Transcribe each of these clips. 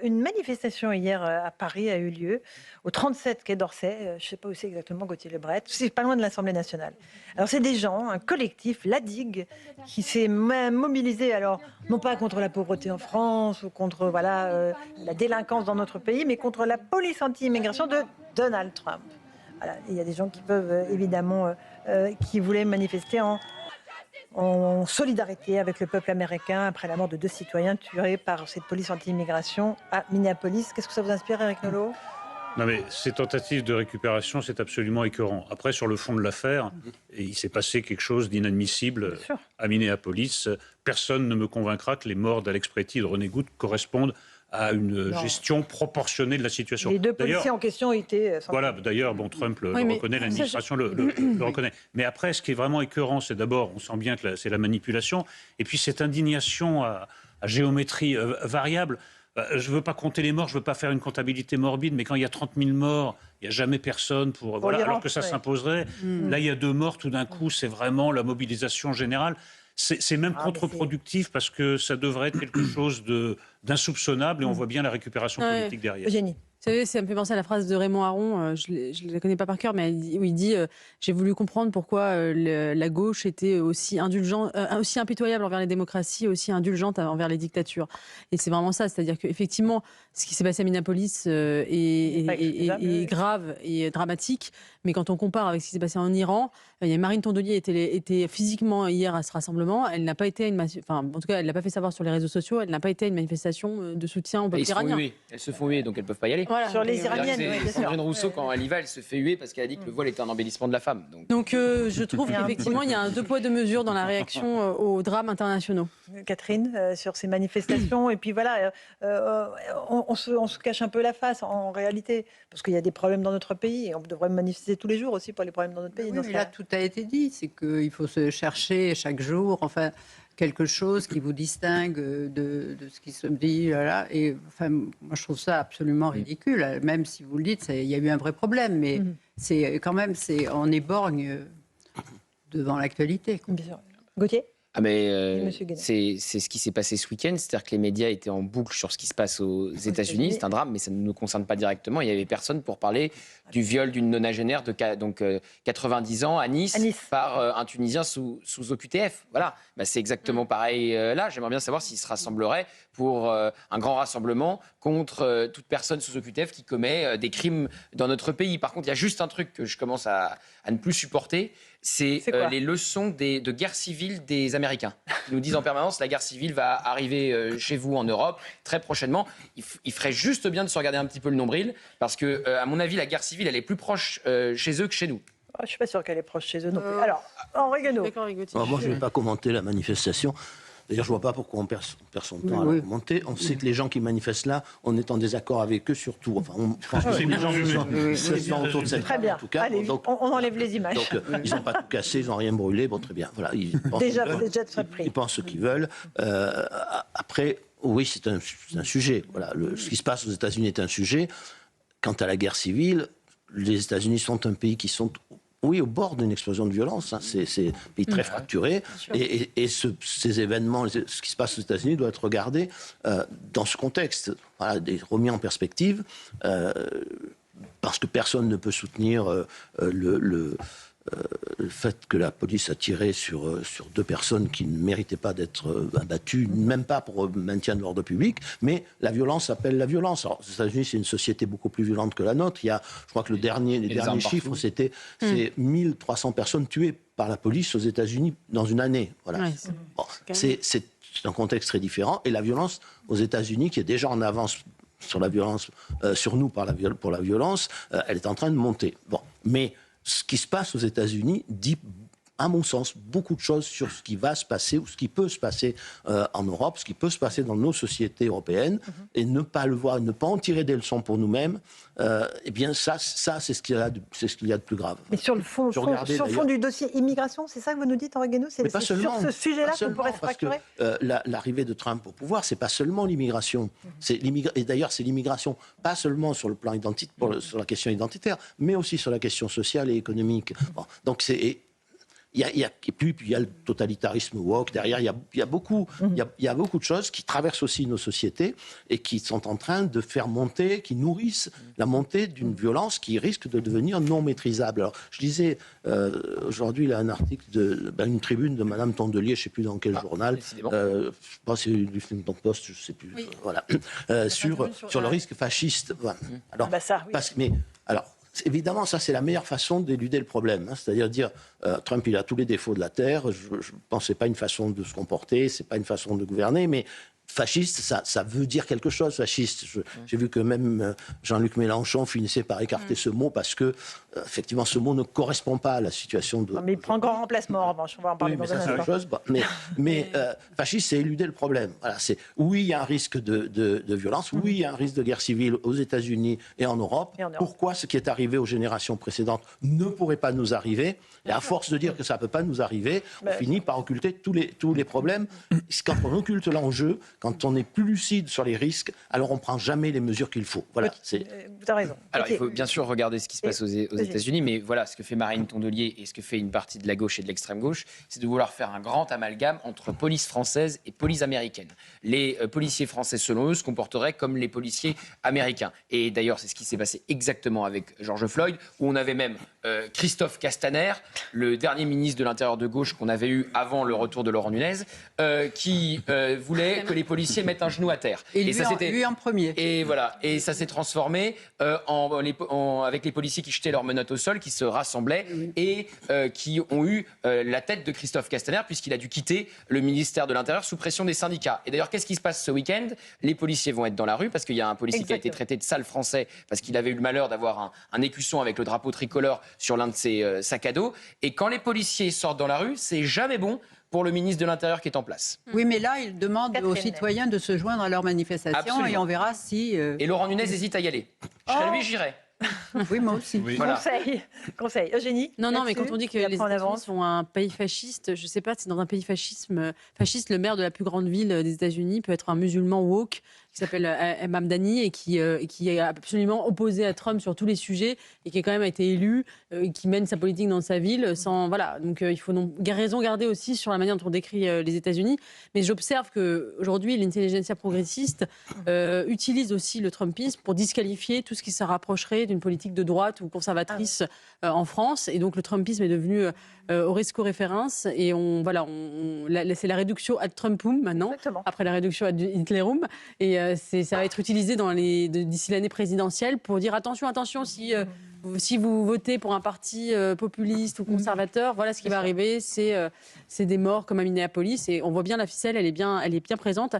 une manifestation hier à Paris a eu lieu, au 37 quai d'Orsay. Je ne sais pas où c'est exactement, Gauthier Lebret. C'est pas loin de l'Assemblée nationale. Alors, c'est des gens, un collectif, la Digue, qui s'est mobilisé, alors, non pas contre la pauvreté en France ou contre la délinquance dans notre pays, mais contre la police anti-immigration de Donald Trump. Voilà. Il y a des gens qui peuvent, évidemment, qui voulaient manifester en solidarité avec le peuple américain après la mort de 2 citoyens tués par cette police anti-immigration à Minneapolis. Qu'est-ce que ça vous inspire, Éric Nolot ? Non mais ces tentatives de récupération, c'est absolument écœurant. Après, sur le fond de l'affaire, il s'est passé quelque chose d'inadmissible à Minneapolis. Personne ne me convaincra que les morts d'Alex Pretty et de René Goutte correspondent à une gestion proportionnée de la situation. Les 2 policiers en question étaient... Voilà, d'ailleurs, Trump le reconnaît, l'administration le reconnaît. Mais après, ce qui est vraiment écœurant, c'est d'abord, on sent bien que c'est la manipulation, et puis cette indignation à géométrie variable. Je ne veux pas compter les morts, je ne veux pas faire une comptabilité morbide, mais quand il y a 30 000 morts, il n'y a jamais personne pour alors que ça s'imposerait. Là, il y a 2 morts, tout d'un coup, c'est vraiment la mobilisation générale. C'est même contre-productif parce que ça devrait être quelque chose d'insoupçonnable et on voit bien la récupération politique derrière. Eugénie. Vous savez, ça me fait penser à la phrase de Raymond Aron, je ne la connais pas par cœur, mais où il dit j'ai voulu comprendre pourquoi la gauche était aussi aussi impitoyable envers les démocraties, aussi indulgente envers les dictatures. Et c'est vraiment ça, c'est-à-dire qu'effectivement, ce qui s'est passé à Minneapolis est grave et dramatique, mais quand on compare avec ce qui s'est passé en Iran, il y a Marine Tondelier était physiquement hier à ce rassemblement, elle n'a pas été en tout cas, elle l'a pas fait savoir sur les réseaux sociaux, elle n'a pas été à une manifestation de soutien au peuple iranien. Elles se font huer, donc elles ne peuvent pas y aller. Voilà. Sur les Iraniennes, oui, bien sûr. Sandrine Rousseau, quand elle y va, elle se fait huer parce qu'elle a dit que le voile était un embellissement de la femme. Donc je trouve qu'effectivement, il y a un 2 poids 2 mesures dans la réaction aux drames internationaux. Catherine, sur ces manifestations, et puis voilà, on se cache un peu la face en réalité, parce qu'il y a des problèmes dans notre pays, et on devrait manifester tous les jours aussi pour les problèmes dans notre pays. Oui, mais là, tout a été dit, c'est qu'il faut se chercher chaque jour, quelque chose qui vous distingue de ce qui se dit là. Et moi, je trouve ça absolument ridicule. Même si vous le dites, il y a eu un vrai problème, mais c'est quand même, on est borgne devant l'actualité. Gauthier ? C'est ce qui s'est passé ce week-end, c'est-à-dire que les médias étaient en boucle sur ce qui se passe aux États-Unis. C'est un drame, mais ça ne nous concerne pas directement. Il n'y avait personne pour parler du viol d'une nonagénaire de 90 ans à Nice. Par un Tunisien sous OQTF. Voilà, c'est exactement pareil là. J'aimerais bien savoir s'ils se rassemblerait pour un grand rassemblement contre toute personne sous OQTF qui commet des crimes dans notre pays. Par contre, il y a juste un truc que je commence à ne plus supporter, c'est les leçons de guerre civile des Américains. Ils nous disent en permanence la guerre civile va arriver chez vous en Europe très prochainement. Il ferait juste bien de se regarder un petit peu le nombril parce que, à mon avis, la guerre civile, elle est plus proche chez eux que chez nous. Je ne suis pas sûr qu'elle est proche chez eux non plus. Alors, Henri Guénaud. Moi, je ne vais pas commenter la manifestation. D'ailleurs, je ne vois pas pourquoi on perd son temps à la commenter. On sait que les gens qui manifestent là, on est en désaccord avec eux sur tout. Enfin, je pense que c'est les gens qui sont autour de cette très bien. En tout cas. Allez, donc, on enlève les images. Donc, ils n'ont pas tout cassé, ils n'ont rien brûlé. Bon, très bien. Voilà, ils pensent ce qu'ils veulent. Après, oui, c'est un sujet. Voilà, ce qui se passe aux États-Unis est un sujet. Quant à la guerre civile, les États-Unis sont un pays qui sont... Oui, au bord d'une explosion de violence. C'est un pays très fracturé. Et ces événements, ce qui se passe aux États-Unis, doit être regardé dans ce contexte, remis en perspective, parce que personne ne peut soutenir le fait que la police a tiré sur 2 personnes qui ne méritaient pas d'être abattues, même pas pour maintien de l'ordre public, mais la violence appelle la violence. Alors, aux États-Unis, c'est une société beaucoup plus violente que la nôtre. Il y a, je crois que les derniers chiffres, c'est 1300 personnes tuées par la police aux États-Unis dans une année. Voilà. Ouais, c'est un contexte très différent. Et la violence aux États-Unis, qui est déjà en avance sur la violence, sur nous pour la violence, elle est en train de monter. Bon, mais ce qui se passe aux États-Unis dit, à mon sens, beaucoup de choses sur ce qui va se passer ou ce qui peut se passer en Europe, ce qui peut se passer dans nos sociétés européennes, et ne pas le voir, ne pas en tirer des leçons pour nous-mêmes, eh bien ça c'est ce qu'il y a de plus grave. Mais sur le fond, du dossier immigration, c'est ça que vous nous dites, Henri Guénaud, c'est sur ce sujet-là qu'on pourrait se fracturer. L'arrivée de Trump au pouvoir, c'est pas seulement l'immigration. Et d'ailleurs, c'est l'immigration, pas seulement sur le plan sur la question identitaire, mais aussi sur la question sociale et économique. Bon, donc Et puis il y a le totalitarisme woke derrière. Il y a beaucoup de choses qui traversent aussi nos sociétés et qui sont en train de faire monter, qui nourrissent la montée d'une violence qui risque de devenir non maîtrisable. Alors, je lisais aujourd'hui là, un article une tribune de Madame Tondelier, je ne sais plus dans quel journal, je pense que c'est du Huffington Post, je ne sais plus, voilà, sur le risque fasciste. Voilà. Alors, évidemment, ça, c'est la meilleure façon d'éluder le problème. C'est-à-dire dire, Trump, il a tous les défauts de la Terre. Je pense que ce n'est pas une façon de se comporter, ce n'est pas une façon de gouverner, mais fasciste, ça veut dire quelque chose, fasciste. J'ai vu que même Jean-Luc Mélenchon finissait par écarter ce mot parce que, effectivement, ce mot ne correspond pas à la situation de... Non, mais il prend grand remplacement, en revanche. On va en parler dans un instant. Mais fasciste, c'est éluder le problème. Voilà, oui, il y a un risque de violence. Oui, il y a un risque de guerre civile aux États-Unis et en Europe. Pourquoi ce qui est arrivé aux générations précédentes ne pourrait pas nous arriver? Et à force de dire que ça ne peut pas nous arriver, on finit par occulter tous les problèmes. Quand on occulte l'enjeu, quand on n'est plus lucide sur les risques, alors on ne prend jamais les mesures qu'il faut. Voilà. Vous avez raison. Alors, il faut bien sûr regarder ce qui se passe aux États-Unis, mais voilà, ce que fait Marine Tondelier et ce que fait une partie de la gauche et de l'extrême gauche, c'est de vouloir faire un grand amalgame entre police française et police américaine. Les policiers français, selon eux, se comporteraient comme les policiers américains. Et d'ailleurs, c'est ce qui s'est passé exactement avec George Floyd, où on avait même Christophe Castaner, le dernier ministre de l'Intérieur de gauche qu'on avait eu avant le retour de Laurent Nunez, qui voulait que les policiers mettent un genou à terre. Et lui en premier. Et voilà, et ça s'est transformé avec les policiers qui jetaient leurs menottes au sol, qui se rassemblaient et qui ont eu la tête de Christophe Castaner, puisqu'il a dû quitter le ministère de l'Intérieur sous pression des syndicats. Et d'ailleurs, qu'est-ce qui se passe ce week-end? Les policiers vont être dans la rue, parce qu'il y a un policier qui a été traité de sale français, parce qu'il avait eu le malheur d'avoir un écusson avec le drapeau tricolore sur l'un de ses sacs à dos. Et quand les policiers sortent dans la rue, c'est jamais bon pour le ministre de l'Intérieur qui est en place. Oui, mais là, il demande aux citoyens de se joindre à leur manifestation. Absolument. Et on verra si... Et Laurent Nunez hésite à y aller. Je serais lui, j'irais. Oui, moi aussi. Oui. Voilà. Conseil. Eugénie? Non, mais quand on dit que les États-Unis sont un pays fasciste, je ne sais pas si dans un pays fasciste, le maire de la plus grande ville des États-Unis peut être un musulman woke qui s'appelle Mamdani et qui est absolument opposé à Trump sur tous les sujets et qui a quand même été élu, qui mène sa politique dans sa ville sans... Voilà, donc il faut raison garder aussi sur la manière dont on décrit les États-Unis. Mais j'observe qu'aujourd'hui, l'intelligentsia progressiste utilise aussi le Trumpisme pour disqualifier tout ce qui se rapprocherait d'une politique de droite ou conservatrice en France. Et donc le Trumpisme est devenu Horresco référence et c'est la réduction ad Trumpum maintenant. Exactement. Après la réduction ad Hitlerum. Et ça va être utilisé d'ici l'année présidentielle pour dire attention, si vous votez pour un parti populiste ou conservateur, voilà ce qui va arriver, c'est des morts comme à Minneapolis. Et on voit bien la ficelle, elle est bien présente.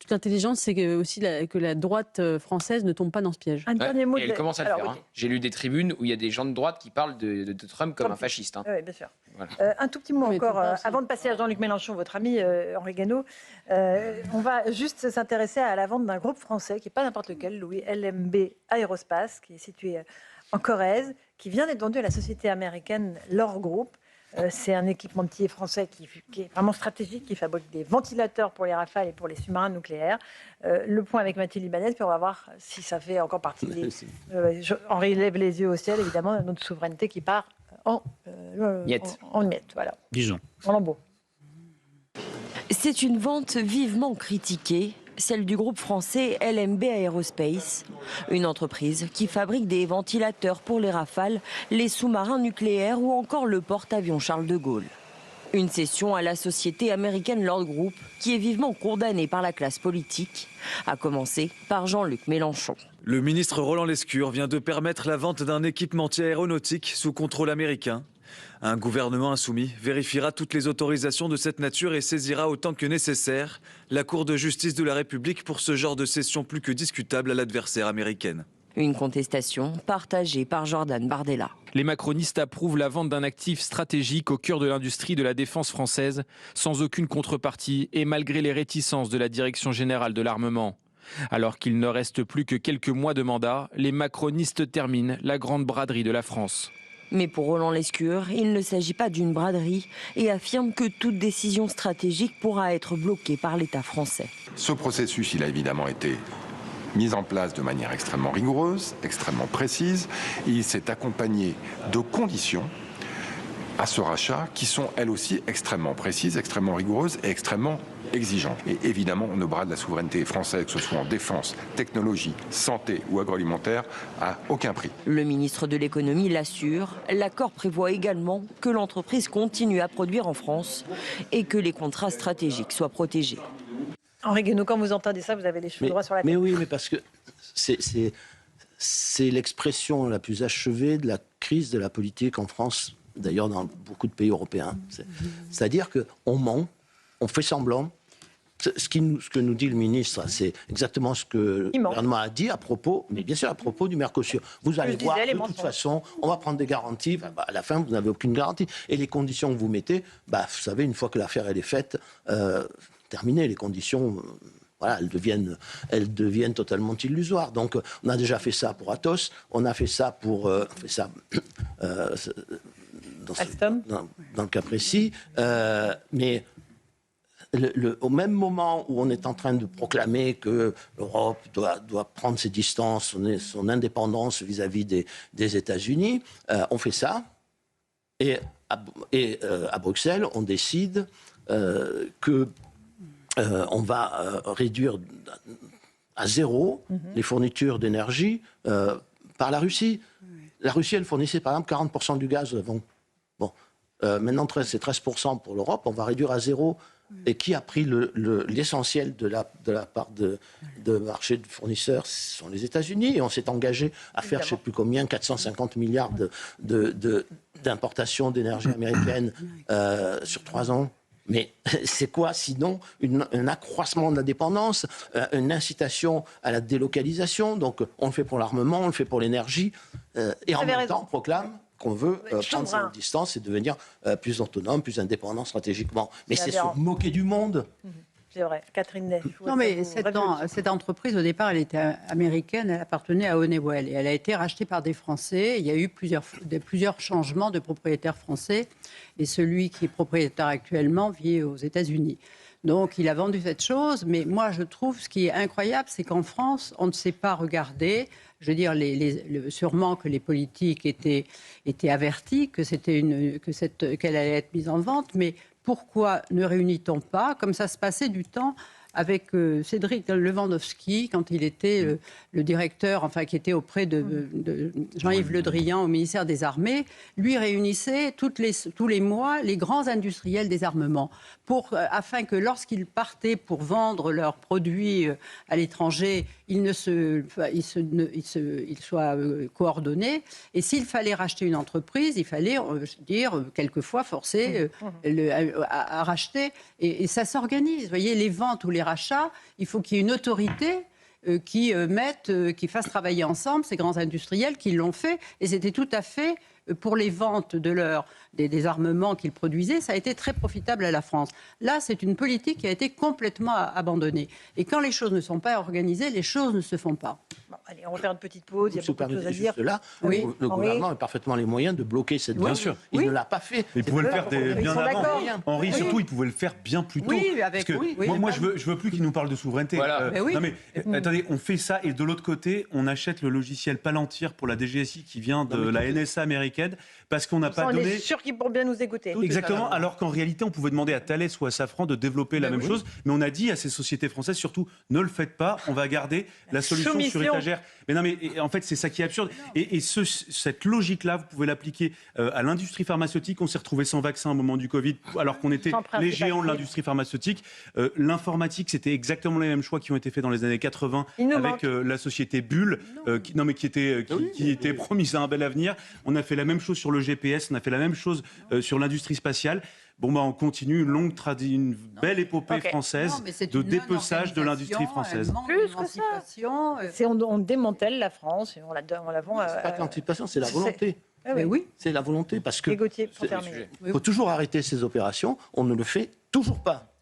Toute l'intelligence, c'est aussi que la droite française ne tombe pas dans ce piège. Un dernier mot. Et elle commence à le faire. Hein. J'ai lu des tribunes où il y a des gens de droite qui parlent de Trump comme un fasciste. Hein. Oui, bien sûr. Voilà. Un tout petit mot encore, avant de passer à Jean-Luc Mélenchon, votre ami Henri Guénaud. On va juste s'intéresser à la vente d'un groupe français, qui n'est pas n'importe lequel, Louis, LMB Aerospace, qui est situé en Corrèze, qui vient d'être vendu à la société américaine L'Or Group. C'est un équipementier français qui est vraiment stratégique, qui fabrique des ventilateurs pour les Rafales et pour les sous-marins nucléaires. Le point avec Mathilde Ibanez, puis on va voir si ça fait encore partie des... Henri lève les yeux au ciel, évidemment, notre souveraineté qui part en miettes. Voilà. Disons. En lambeaux. C'est une vente vivement critiquée, celle du groupe français LMB Aerospace, une entreprise qui fabrique des ventilateurs pour les Rafales, les sous-marins nucléaires ou encore le porte-avions Charles de Gaulle. Une cession à la société américaine L'Or Group qui est vivement condamnée par la classe politique, à commencer par Jean-Luc Mélenchon. Le ministre Roland Lescure vient de permettre la vente d'un équipementier aéronautique sous contrôle américain. Un gouvernement insoumis vérifiera toutes les autorisations de cette nature et saisira autant que nécessaire la Cour de justice de la République pour ce genre de cession plus que discutable à l'adversaire américaine. Une contestation partagée par Jordan Bardella. Les macronistes approuvent la vente d'un actif stratégique au cœur de l'industrie de la défense française, sans aucune contrepartie et malgré les réticences de la Direction générale de l'armement. Alors qu'il ne reste plus que quelques mois de mandat, les macronistes terminent la grande braderie de la France. Mais pour Roland Lescure, il ne s'agit pas d'une braderie et affirme que toute décision stratégique pourra être bloquée par l'État français. Ce processus, il a évidemment été mis en place de manière extrêmement rigoureuse, extrêmement précise. Et il s'est accompagné de conditions à ce rachat qui sont elles aussi extrêmement précises, extrêmement rigoureuses et extrêmement exigeantes. Et évidemment, on ne brade la souveraineté française, que ce soit en défense, technologie, santé ou agroalimentaire, à aucun prix. Le ministre de l'économie l'assure, l'accord prévoit également que l'entreprise continue à produire en France et que les contrats stratégiques soient protégés. Henri Guénaud, quand vous entendez ça, vous avez les cheveux droits sur la tête. Mais oui, mais parce que c'est l'expression la plus achevée de la crise de la politique en France, d'ailleurs dans beaucoup de pays européens. C'est-à-dire qu'on ment, on fait semblant. Ce que nous dit le ministre, c'est exactement ce que le gouvernement a dit à propos, mais bien sûr à propos du Mercosur. Vous allez voir, de toute façon, on va prendre des garanties. À la fin, vous n'avez aucune garantie. Et les conditions que vous mettez, vous savez, une fois que l'affaire elle est faite, terminées, les conditions... Voilà, elles deviennent totalement illusoires. Donc, on a déjà fait ça pour Atos, on a fait ça pour... dans le cas précis. Mais au même moment où on est en train de proclamer que l'Europe doit prendre ses distances, son indépendance vis-à-vis des États-Unis, on fait ça. Et à Bruxelles, on décide que... on va réduire à zéro les fournitures d'énergie par la Russie. La Russie, elle fournissait par exemple 40% du gaz avant. Bon, maintenant c'est 13% pour l'Europe, on va réduire à zéro. Et qui a pris l'essentiel de la part de marché de fournisseurs? Ce sont les États-Unis. Et on s'est engagé à faire, je ne sais plus combien, 450 milliards d'importations d'énergie américaine sur 3 ans. Mais c'est quoi sinon un accroissement de la dépendance, une incitation à la délocalisation? Donc on le fait pour l'armement, on le fait pour l'énergie, et en même temps on proclame qu'on veut prendre ses distances et devenir plus autonome, plus indépendant stratégiquement. Mais c'est se moquer du monde. C'est vrai. Catherine Ney. Non, mais cette entreprise, au départ, elle était américaine, elle appartenait à Honeywell et elle a été rachetée par des Français. Il y a eu plusieurs changements de propriétaires français et celui qui est propriétaire actuellement vit aux États-Unis. Donc, il a vendu cette chose. Mais moi, je trouve ce qui est incroyable, c'est qu'en France, on ne sait pas regarder. Je veux dire, sûrement que les politiques étaient avertis qu'elle allait être mise en vente, mais pourquoi ne réunit-on pas, comme ça se passait du temps, avec Cédric Lewandowski, quand il était le directeur, enfin qui était auprès de Jean-Yves Le Drian au ministère des Armées, lui réunissait tous les mois les grands industriels des armements, afin que lorsqu'ils partaient pour vendre leurs produits à l'étranger, ils soient coordonnés. Et s'il fallait racheter une entreprise, il fallait quelquefois forcer à racheter. Et ça s'organise. Vous voyez, les ventes ou les rachats, il faut qu'il y ait une autorité qui fasse travailler ensemble ces grands industriels qui l'ont fait. Et c'était tout à fait, pour les ventes des armements qu'ils produisaient, ça a été très profitable à la France. Là, c'est une politique qui a été complètement abandonnée. Et quand les choses ne sont pas organisées, les choses ne se font pas. Bon, allez, on va faire une petite pause. Il y a beaucoup de choses à dire. Là, oui. Le gouvernement a parfaitement les moyens de bloquer cette vente. Bien sûr. Il ne l'a pas fait. Il pouvait le faire bien avant. Henri, surtout, il pouvait le faire bien plus tôt. Parce que moi, je veux plus qu'il nous parle de souveraineté. Voilà. Non, mais attendez, on fait ça et de l'autre côté, on achète le logiciel Palantir pour la DGSI qui vient de la NSA américaine parce qu'on n'a pas donné... On est sûr qu'ils pourront bien nous écouter. Exactement, alors qu'en réalité, on pouvait demander à Thales ou à Safran de développer la même chose, mais on a dit à ces sociétés françaises, surtout, ne le faites pas, on va garder la solution sur étagère. Mais non, mais en fait, c'est ça qui est absurde. Et cette logique-là, vous pouvez l'appliquer à l'industrie pharmaceutique. On s'est retrouvé sans vaccin au moment du Covid, alors qu'on était les géants de l'industrie pharmaceutique. L'informatique, c'était exactement les mêmes choix qui ont été faits dans les années 80 avec la société Bull, qui était promise à un bel avenir. On a fait la même chose sur le GPS, on a fait la même chose sur l'industrie spatiale. Bon, on continue une belle épopée française de dépeçage de l'industrie française. Plus que ça. On démantèle la France et on la vend à... C'est pas l'anticipation, c'est la volonté. Oui. C'est la volonté parce que Gauthier, pour terminer. Il faut toujours arrêter ces opérations. On ne le fait toujours pas.